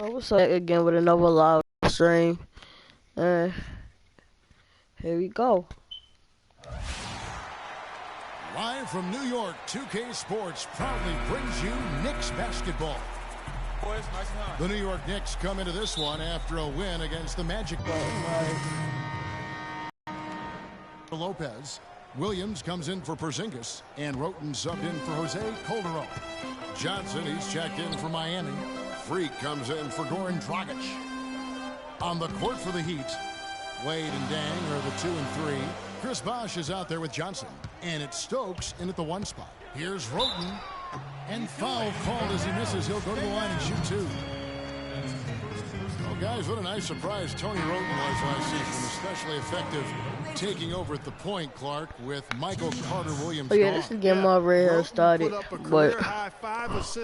Well, what's up again with another live stream? And here we go. Live from New York, 2K Sports proudly brings you Knicks basketball. Boys, nice and hard. The New York Knicks come into this one after a win against the Magic. Lopez. Williams comes in for Porzingis, and Roten subbed in for Jose Calderon. Johnson, he's checked in for Miami. Freak comes in for Goran Dragic. On the court for the Heat, Wade and Dang are the 2 and 3. Chris Bosh is out there with Johnson, and it's Stokes in at the 1 spot. Here's Roten, and foul called as he misses. He'll go to the line and shoot 2. Oh, guys, what a nice surprise Tony Roten was last season, especially effective taking over at the point, Clark, with Michael Carter-Williams. Oh yeah, this is game already here started, but I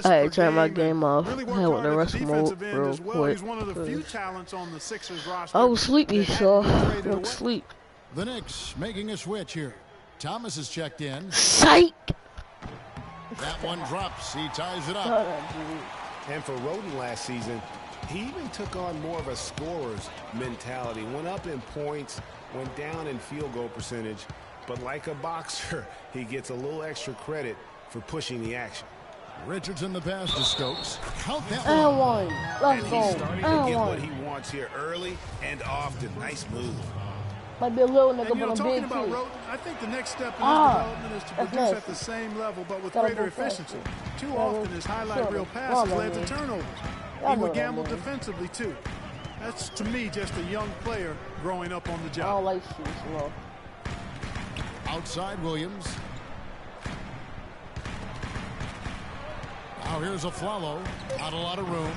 had to turn my game off. I went to rest mode real quick. I was sleepy, so I went to sleep. The Knicks making a switch here. Thomas is checked in. Psych! That one drops. He ties it up. And for Roten last season, he even took on more of a scorer's mentality. Went up in points, went down in field goal percentage. But like a boxer, he gets a little extra credit for pushing the action. Richardson the pass to Stokes. Count that one. Let's go. He's starting to get what he wants here early and often. Nice move. Might be a little nigga, And, but I'm talking big about too. Roten, I think the next step in his development is to produce at the same level, but with greater efficiency. Too often his highlight reel passes led to turnovers. He would gamble defensively too. That's, to me, just a young player growing up on the I job. don't like shooting slow. outside Williams. Now here's a Flalo. Not a lot of room.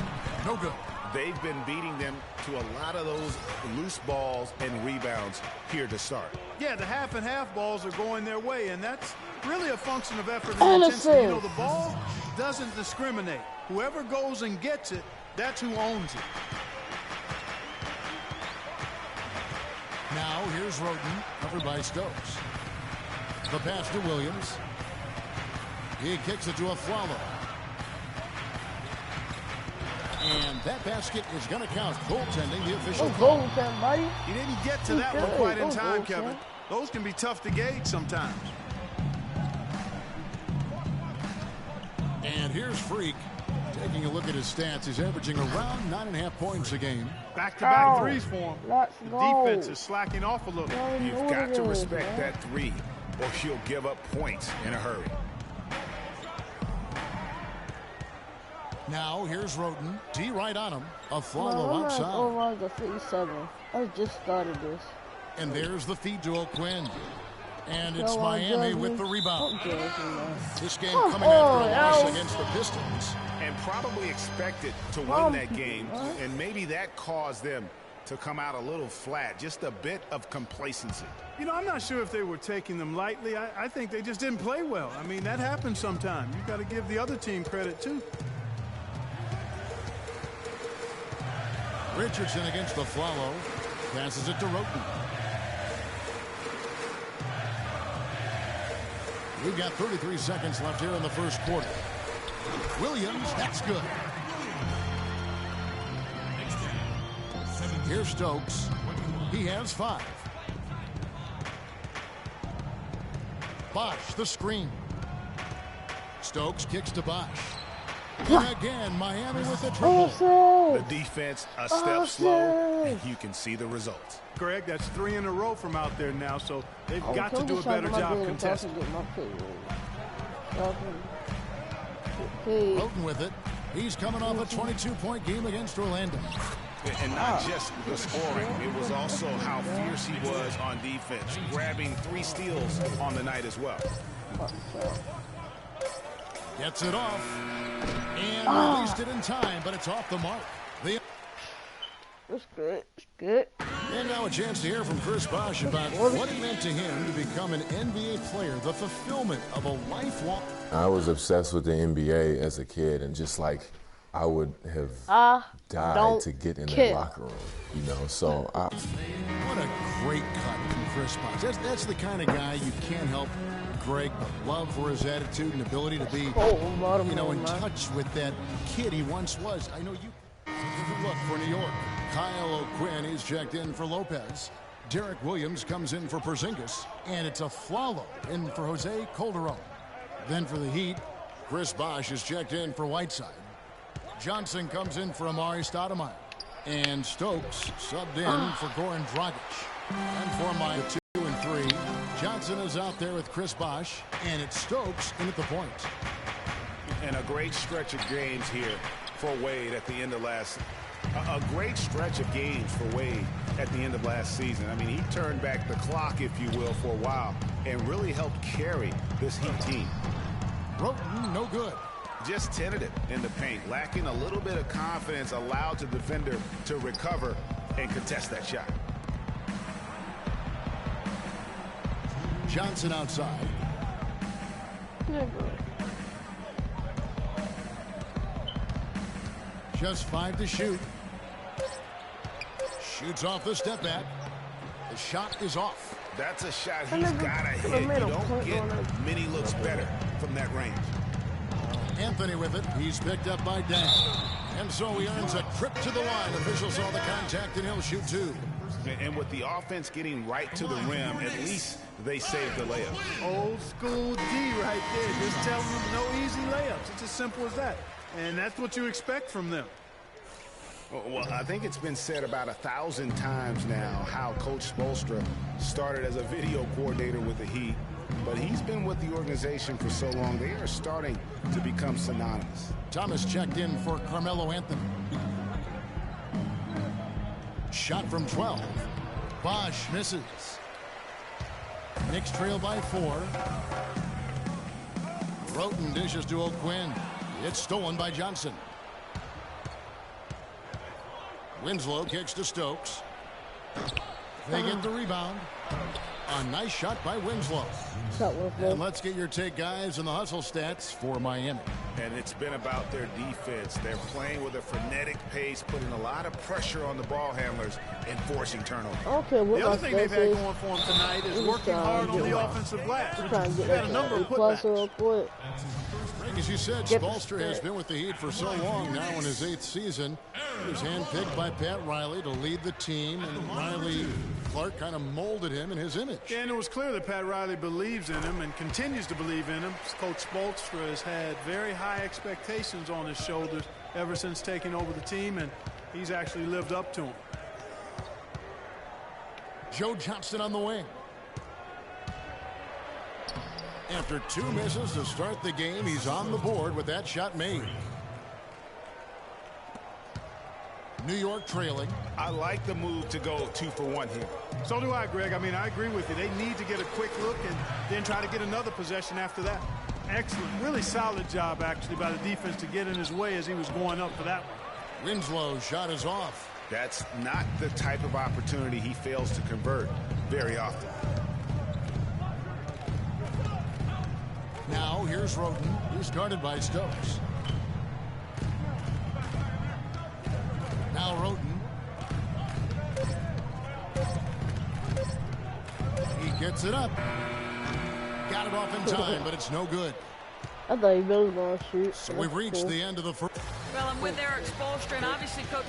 No good. They've been beating them to a lot of those loose balls and rebounds here to start. Yeah, the half and half balls are going their way, and that's really a function of effort and intensity. You know, the ball doesn't discriminate. Whoever goes and gets it, that's who owns it. Now here's Roten, covered by Stokes. The pass to Williams. He kicks it to a Flalo. And that basket is going to count. Goaltending, the official call. Buddy. He didn't get to that one quite in time, Kevin. Those can be tough to gauge sometimes. And here's Freak. Taking a look at his stats, he's averaging around 9.5 points a game. Back-to-back threes for him. Let's The go. defense is slacking off a little. You've got to respect that three, or you'll give up points in a hurry. Now here's Roten. D right on him. A Flalo No, I'm outside. not over the 57. I just started this. And there's the feed to O'Quinn. And it's Miami with the rebound. This game coming after a loss against the Pistons. And probably expected to win that game, and maybe that caused them to come out a little flat, just a bit of complacency. You know, I'm not sure if they were taking them lightly. I think they just didn't play well. I mean, that happens sometimes. You've got to give the other team credit, too. Richardson against the Flalo. Passes it to Roten. We've got 33 seconds left here in the first quarter. Williams, that's good. Here's Stokes. He has 5. Bosh, the screen. Stokes kicks to Bosh. And again, Miami with the triple. The defense a step slow, and you can see the results. Greg, that's 3 in a row from out there now, so they've got to do a better job contesting. Roten with it. He's coming off a 22-point game against Orlando. And not just the scoring, it was also how fierce he was on defense, grabbing 3 steals on the night as well. Gets it off. And released it in time, but it's off the mark. It's good. It's good. And now a chance to hear from Chris Bosh about what it meant to him to become an NBA player, the fulfillment of a lifelong. I was obsessed with the NBA as a kid, and just like I would have died to get in that locker room, you know. So What a great cut from Chris Bosh. That's the kind of guy you can't help, Greg, but love for his attitude and ability to be, in touch with that kid he once was. I know you. Different look for New York. Kyle O'Quinn, he's checked in for Lopez. Derek Williams comes in for Porzingis. And it's a Flalo in for Jose Calderon. Then for the Heat, Chris Bosh is checked in for Whiteside. Johnson comes in for Amari Stoudemire. And Stokes subbed in for Goran Dragic. And for my 2 and 3, Johnson is out there with Chris Bosh. And it's Stokes in at the point. And a great stretch of games here for Wade at the end of a great stretch of games for Wade at the end of last season. I mean, he turned back the clock, if you will, for a while and really helped carry this Heat team. Roten, no good. Just tentative in the paint, lacking a little bit of confidence, allowed the defender to recover and contest that shot. Johnson outside. Just 5 to shoot. Shoots off the step back. The shot is off. That's a shot he's got to hit. You don't get many looks better from that range. Anthony with it. He's picked up by Dan. And so he earns a trip to the line. Officials saw the contact, and he'll shoot 2. And with the offense getting right to the rim, at least they saved the layup. Old school D right there. Just telling them no easy layups. It's as simple as that. And that's what you expect from them. Well, I think it's been said about 1,000 times now how Coach Spoelstra started as a video coordinator with the Heat, but he's been with the organization for so long, they are starting to become synonymous. Thomas checked in for Carmelo Anthony. Shot from 12. Bosh misses. Knicks trail by 4. Roten dishes to O'Quinn. It's stolen by Johnson. Winslow kicks to Stokes. They get the rebound. A nice shot by Winslow. And let's get your take, guys, on the hustle stats for Miami. And it's been about their defense. They're playing with a frenetic pace, putting a lot of pressure on the ball handlers and forcing turnovers. The other thing they've had going for them tonight is working hard on the offensive glass. They've got a number of putbacks. As you said, Spoelstra has been with the Heat for so long now in his 8th season. He was handpicked by Pat Riley to lead the team, and Riley Clark kind of molded him in his image. Yeah, and it was clear that Pat Riley believes in him and continues to believe in him. Coach Spoelstra has had very high expectations on his shoulders ever since taking over the team, and he's actually lived up to them. Joe Johnson on the wing. After 2 misses to start the game, he's on the board with that shot made. New York trailing. I like the move to go 2 for 1 here. So do I, Greg. I mean, I agree with you. They need to get a quick look and then try to get another possession after that. Excellent. Really solid job, actually, by the defense to get in his way as he was going up for that one. Winslow's shot is off. That's not the type of opportunity he fails to convert very often. Now, here's Roten, who's guarded by Stokes. Now Roten. He gets it up. Got it off in time, but it's no good. I thought he was going to shoot. So we've reached the end of the first. Well, and with Eric Spoelstra, and obviously Coach...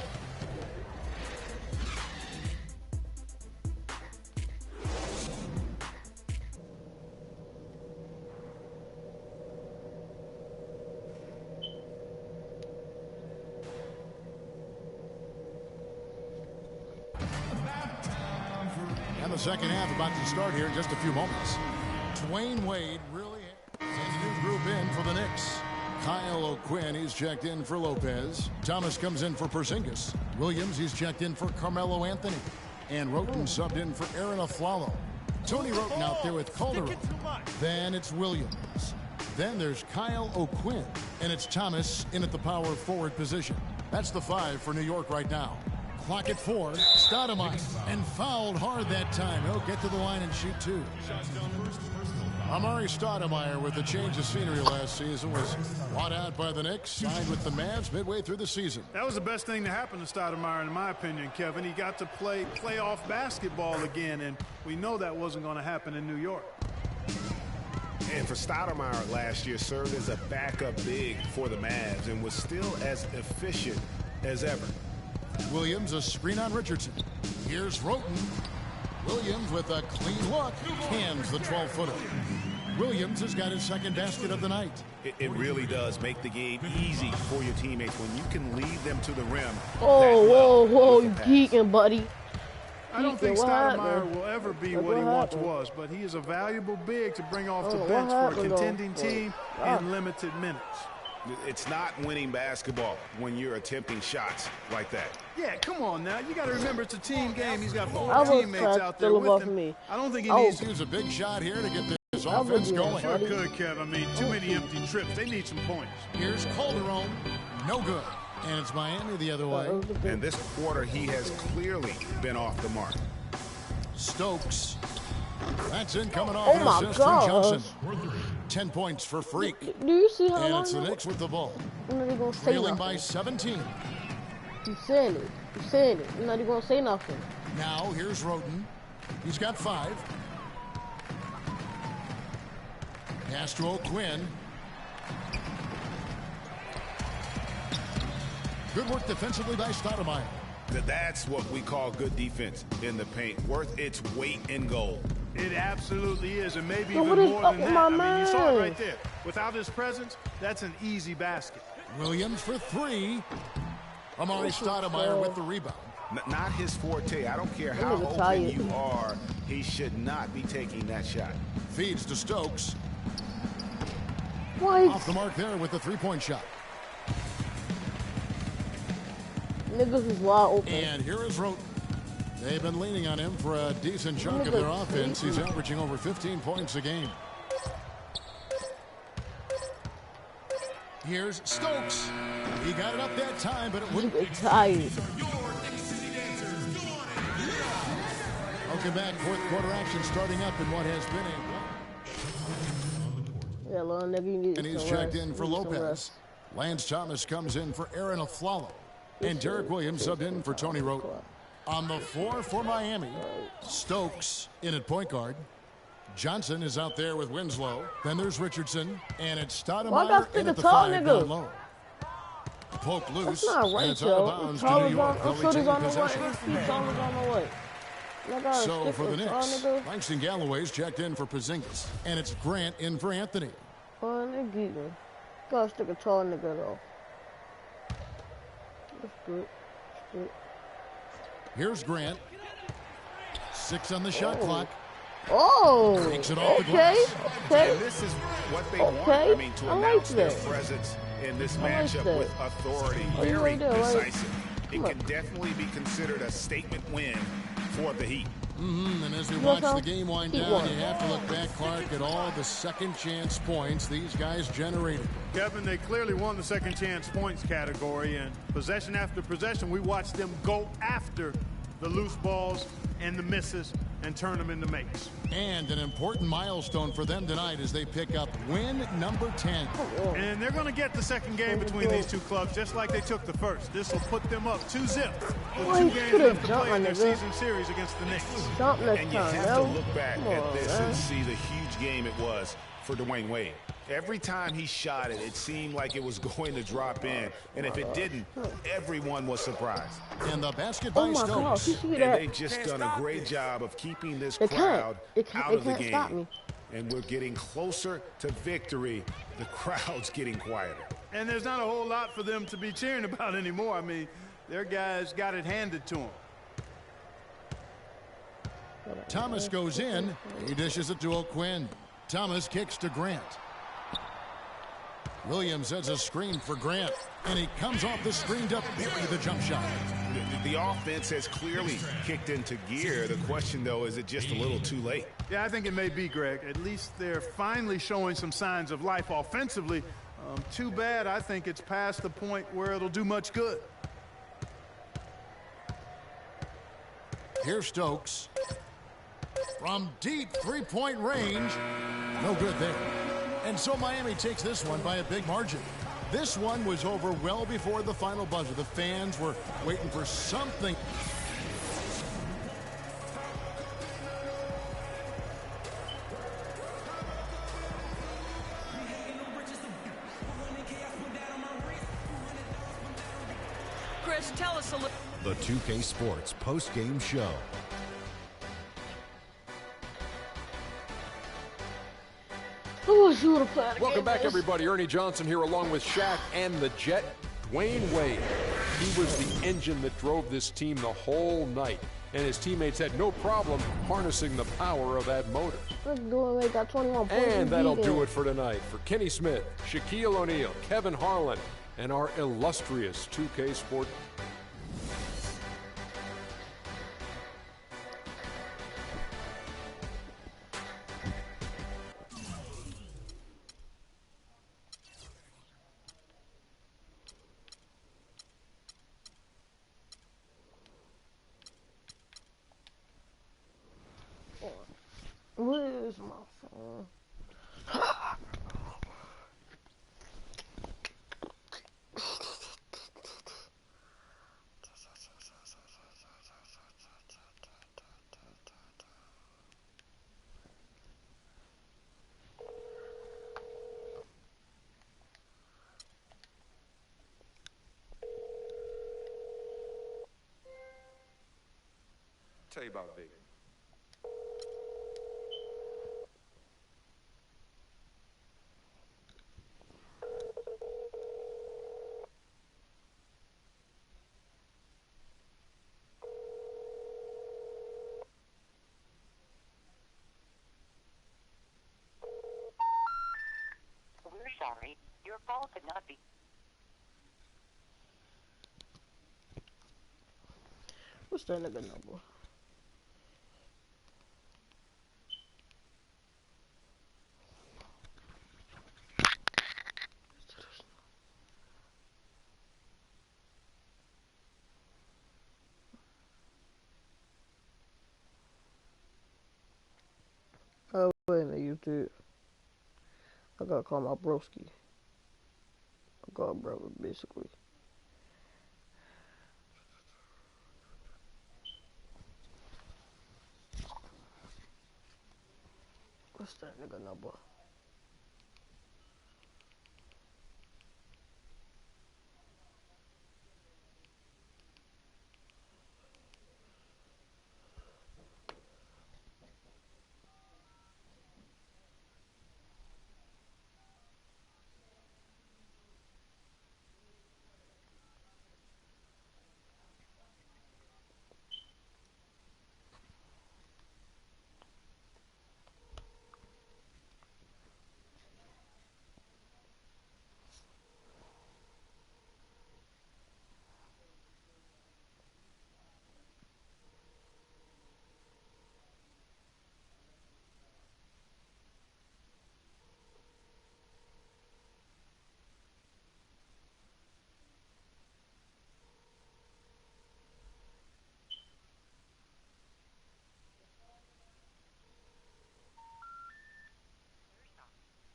And the second half about to start here in just a few moments. Dwayne Wade really sends a new group in for the Knicks. Kyle O'Quinn, he's checked in for Lopez. Thomas comes in for Porzingis. Williams, he's checked in for Carmelo Anthony. And Roten subbed in for Aaron Aflalo. Tony Roten out there with Calderon. Then it's Williams. Then there's Kyle O'Quinn. And it's Thomas in at the power forward position. That's the 5 for New York right now. Clock at 4. Stoudemire. And fouled hard that time. He'll get to the line and shoot 2. Amari Stoudemire, with a change of scenery last season, was bought out by the Knicks, signed with the Mavs midway through the season. That was the best thing to happen to Stoudemire, in my opinion, Kevin. He got to play playoff basketball again, and we know that wasn't going to happen in New York. And for Stoudemire last year, served as a backup big for the Mavs and was still as efficient as ever. Williams, a screen on Richardson. Here's Roten. Williams with a clean look. Cans the 12-footer. Williams has got his second basket of the night. It really does make the game easy for your teammates when you can lead them to the rim. Whoa, you geeking, buddy. I don't think Stoudemire will ever be what he once was, but he is a valuable big to bring off the bench for a contending team in limited minutes. It's not winning basketball when you're attempting shots like that. Yeah, come on now. You got to remember it's a team game. He's got 4 teammates out there with him. I don't think he needs to use a big shot here to get this offense going. Sure could, Kev. I mean, too many empty trips. They need some points. Here's Calderon. No good. And it's Miami the other way. And this quarter, he has clearly been off the mark. Stokes. That's in coming off an assist from Johnson. 10 points for Freak. Do you see how long? And it's the Knicks with the ball. You're not even gonna say Trailing nothing. by 17. He's saying it. He's saying it. You're not even gonna say nothing. Now here's Roten. He's got 5. Pass to O'Quinn. Good work defensively by Stoudemire. That's what we call good defense in the paint. Worth its weight in gold. It absolutely is, and maybe Yo, even what is more up than with that. my I mean, you saw man? it right there. Without his presence, that's an easy basket. Williams for 3. Amari Stoudemire with the rebound. Not his forte. I don't care how open you are. He should not be taking that shot. Feeds to Stokes. What? Off the mark there with the 3-point shot. Niggas is wide open. And here is Roten. They've been leaning on him for a decent chunk of their offense. He's averaging over 15 points a game. Here's Stokes. He got it up that time, but it wouldn't. Tired. Welcome back. Fourth quarter action starting up in what has been a... Yeah, little nigga, you need And he's checked in for Lopez. Lance Thomas comes in for Aaron Aflalo. And Derek Williams subbed in for Tony Roten. On the floor for Miami, Stokes in at point guard. Johnson is out there with Winslow. Then there's Richardson. And it's Stoudemire in at the 5 down low. Poke loose. That's not right, and it's out of bounds to New York. They'll retain possession. So for the Knicks, Langston Galloway's checked in for Porzingis. And it's Grant in for Anthony. Oh, nigga. Gotta stick a tall nigga though. That's good. That's good. Here's Grant. 6 on the shot clock. Oh, Takes it off the okay, glass. okay. And this is what they want. Okay. I mean, to I like announce their that. presence in this I like matchup that. with authority. Oh, you Very right there, right? decisive. It can definitely be considered a statement win for the Heat. And as we watch the game wind down, you have to look back, Clark, at all the second chance points these guys generated. Kevin, they clearly won the second chance points category, and possession after possession, we watched them go after the loose balls and the misses and turn them into makes. And an important milestone for them tonight as they pick up win number 10. And they're going to get the second game between these two clubs just like they took the first. This will put them up 2-0 with 2 games left to play in their season series against the Knicks. And you have to look back at this and see the huge game it was for Dwayne Wade. Every time he shot it, it seemed like it was going to drop in. And if it didn't, everyone was surprised. And the basket by Stokes. And they've just done a great job of keeping this crowd out of the game. And we're getting closer to victory. The crowd's getting quieter. And there's not a whole lot for them to be cheering about anymore. I mean, their guys got it handed to them. Thomas goes in. He dishes it to O'Quinn. Thomas kicks to Grant. Williams has a screen for Grant, and he comes off the screen to bury the jump shot. The offense has clearly kicked into gear. The question, though, is it just a little too late? Yeah, I think it may be, Greg. At least they're finally showing some signs of life offensively. Too bad I think it's past the point where it'll do much good. Here's Stokes. From deep three-point range. No good there. And so Miami takes this one by a big margin. This one was over well before the final buzzer. The fans were waiting for something. Chris, Chris, tell us a little. The 2K Sports post-game show. Welcome back, everybody. Ernie Johnson here along with Shaq and the Jet, Dwayne Wade. He was the engine that drove this team the whole night, and his teammates had no problem harnessing the power of that motor. Got 21 points. And that'll do it for tonight. For Kenny Smith, Shaquille O'Neal, Kevin Harlan, and our illustrious 2K Sport. Where's my phone? Tell you about Big. We're sorry. Your call could not be. What's that nigga number? Oh, wait a minute, YouTube. I gotta call my broski. I got brother, basically. What's that nigga number?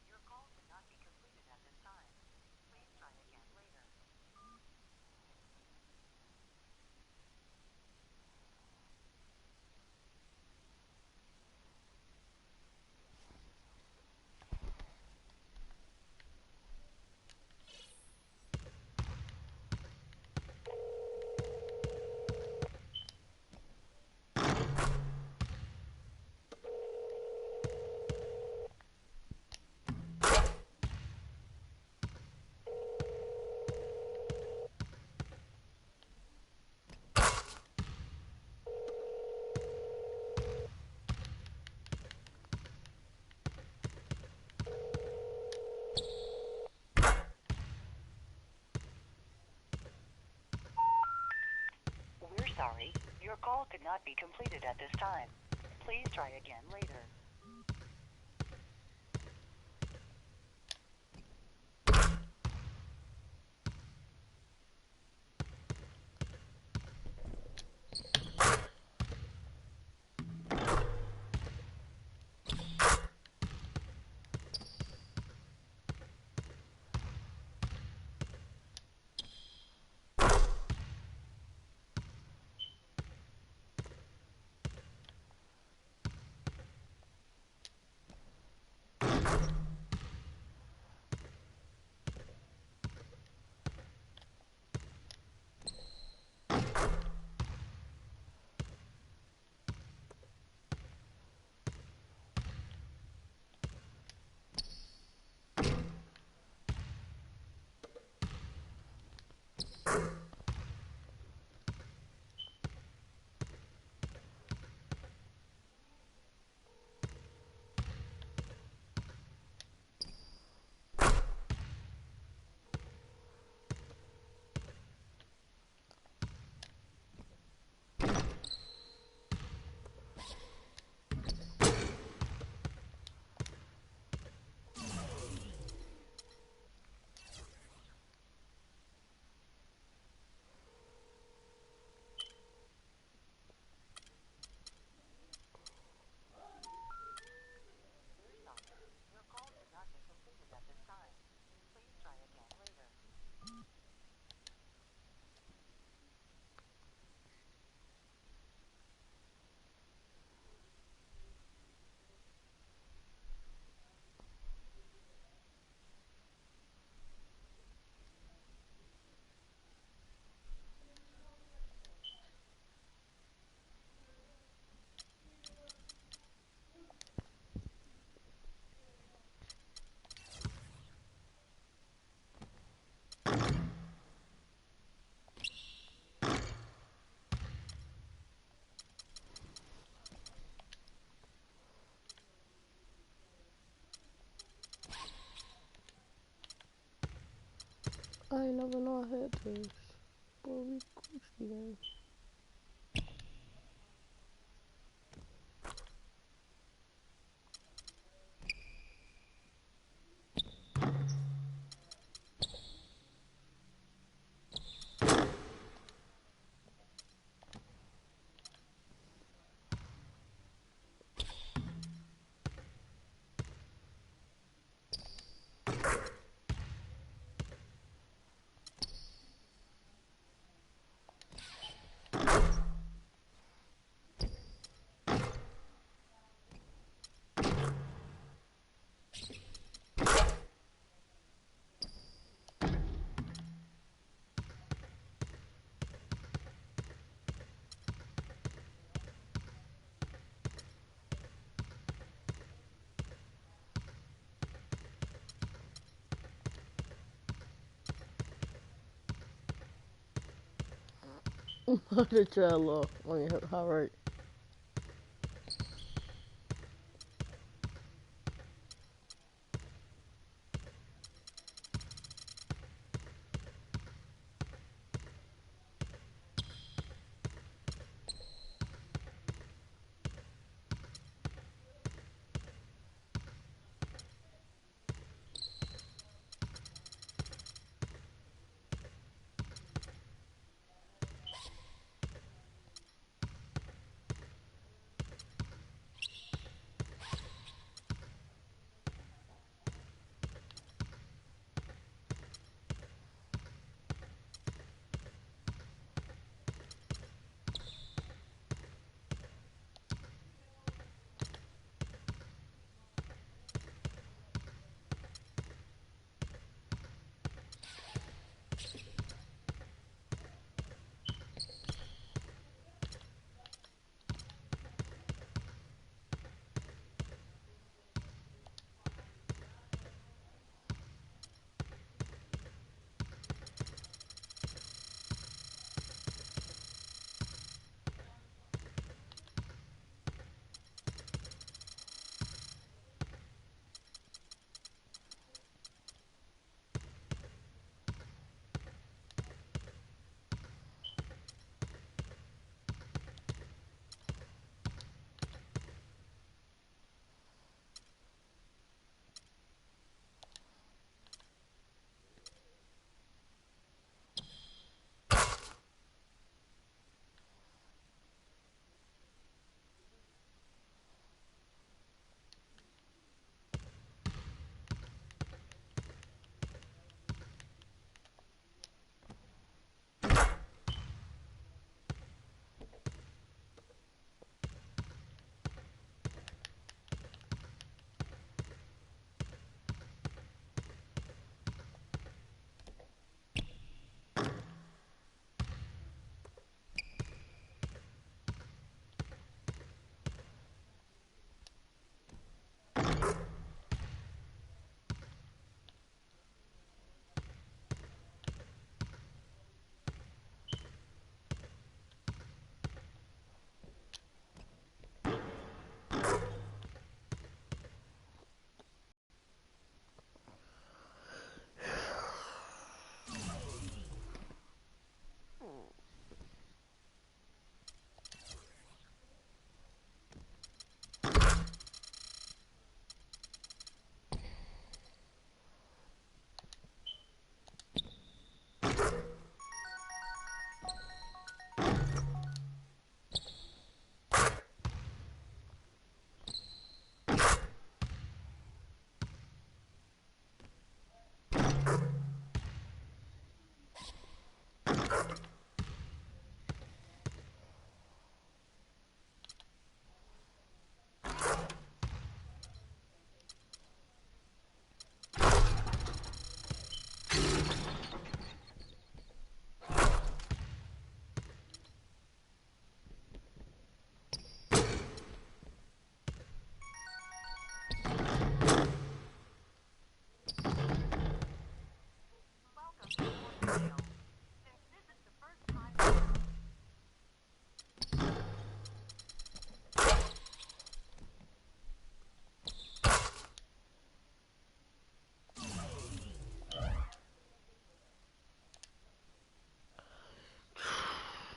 Your call could not be completed at this time. Please try again later. We're sorry. Your call could not be completed at this time. Please try again later. I ain't never know I had this. Boy, we Gucci then. Monticello. On your hip, how right?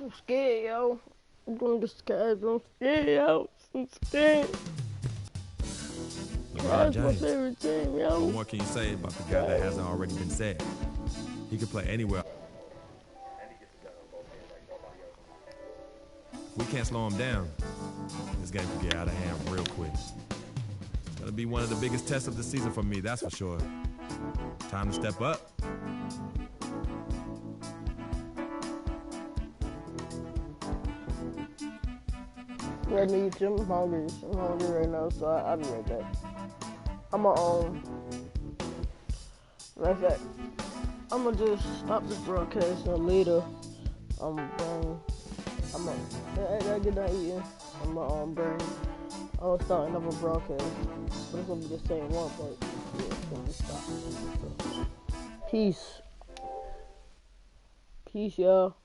I'm scared, yo. I'm going to the Cavs. I'm scared, yo. I'm scared. LeBron That's my James. favorite team, yo. What more can you say about the guy that hasn't already been said? He can play anywhere. If we can't slow him down, this game could get out of hand real quick. It's going to be one of the biggest tests of the season for me, that's for sure. Time to step up. Yeah, me too. I'm hungry. I'm hungry right now, so I'll be right back. I'm gonna matter of fact, I'm gonna just stop this broadcast and later. I gotta get done eating. I'm gonna start another broadcast, but it's gonna be the same one, but yeah, it's gonna be stopped. So, peace, y'all.